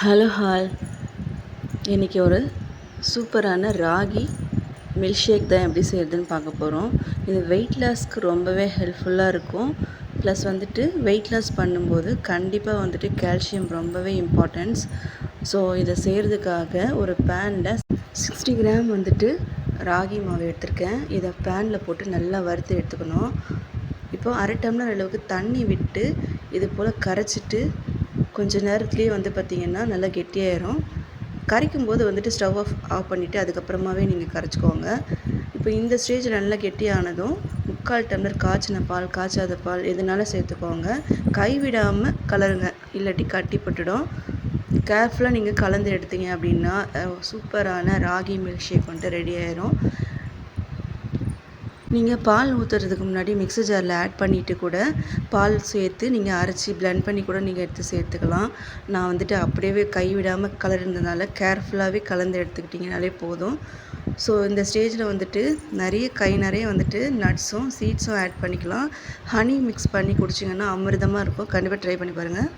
Hello hall இன்றைக்கி ஒரு சூப்பரான ராகி மில்க் ஷேக் தான் எப்படி செய்கிறதுன்னு பார்க்க போகிறோம். இது வெயிட் லாஸ்க்கு ரொம்பவே ஹெல்ப்ஃபுல்லாக இருக்கும். ப்ளஸ் வந்துட்டு வெயிட் லாஸ் பண்ணும்போது கண்டிப்பாக வந்துட்டு கால்சியம் ரொம்பவே இம்பார்ட்டன்ஸ். ஸோ இதை செய்கிறதுக்காக ஒரு பேனில் 60 கிராம் வந்துட்டு ராகி மாவு எடுத்திருக்கேன். இதை பேனில் போட்டு நல்லா வறுத்து எடுத்துக்கணும். இப்போது அரை டம்ளர் அளவுக்கு தண்ணி விட்டு இது போல் கரைச்சிட்டு கொஞ்சம் நேரத்துலேயே வந்து பார்த்திங்கன்னா நல்லா கெட்டியாயிரும். கரைக்கும் போது வந்துட்டு ஸ்டவ் ஆஃப் பண்ணிவிட்டு அதுக்கப்புறமாவே நீங்கள் கரைச்சிக்கோங்க. இப்போ இந்த ஸ்டேஜில் நல்லா கெட்டியானதும் 3/4 டம்ளர் காய்ச்சின பால், காய்ச்சாத பால் எதுனாலும் சேர்த்துக்கோங்க. கைவிடாமல் கலருங்க, இல்லாட்டி கட்டி போட்டுடும். கேர்ஃபுல்லாக நீங்கள் கலந்து எடுத்தீங்க அப்படின்னா சூப்பரான ராகி மில்க் ஷேக் வந்துட்டு ரெடி ஆயிரும். நீங்கள் பால் ஊற்றுறதுக்கு முன்னாடி மிக்ஸி ஜாரில் ஆட் பண்ணிவிட்டு கூட பால் சேர்த்து நீங்கள் அரைச்சி பிளெண்ட் பண்ணி கூட நீங்கள் எடுத்து சேர்த்துக்கலாம். நான் வந்துட்டு அப்படியே கைவிடாமல் கலர்ந்ததுனால கேர்ஃபுல்லாகவே கலந்து எடுத்துக்கிட்டிங்கனாலே போதும். ஸோ இந்த ஸ்டேஜில் வந்துட்டு கை நிறைய வந்துட்டு நட்ஸும் சீட்ஸும் ஆட் பண்ணிக்கலாம். ஹனி மிக்ஸ் பண்ணி குடிச்சிங்கன்னா அமிர்தமாக இருக்கும். கண்டிப்பாக ட்ரை பண்ணி பாருங்கள்.